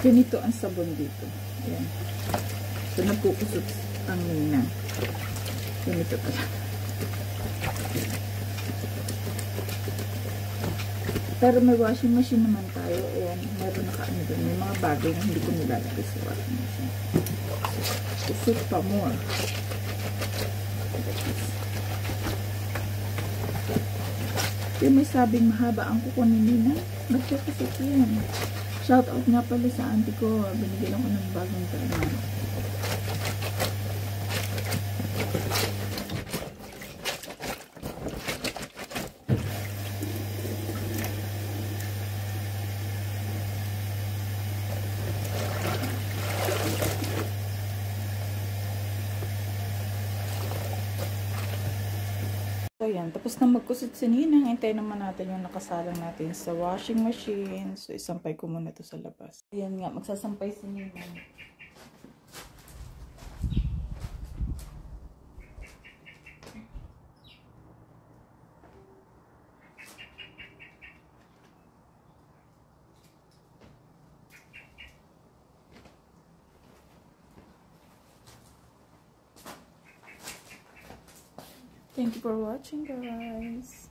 Ganito ang sabon dito. Ayan. So, nagkukusot ang nina. Ganito pala. Pero may washing machine naman tayo. Ayan, meron nakaano doon. May mga bagay na hindi ko nilalagay sa washing machine. Kusot pa more. Yung may sabing mahaba ang kuko ni Nina. Nagkukusot yan. Shout out nga pala sa auntie ko. Binigyan ako ng bagong tanan. So, yan. Tapos na magkusot si Ninang. Hintayin naman natin yung nakasalang natin sa washing machine. So, isampay ko muna to sa labas. Yan nga. Magsasampay si Ninang. Thank you for watching, guys.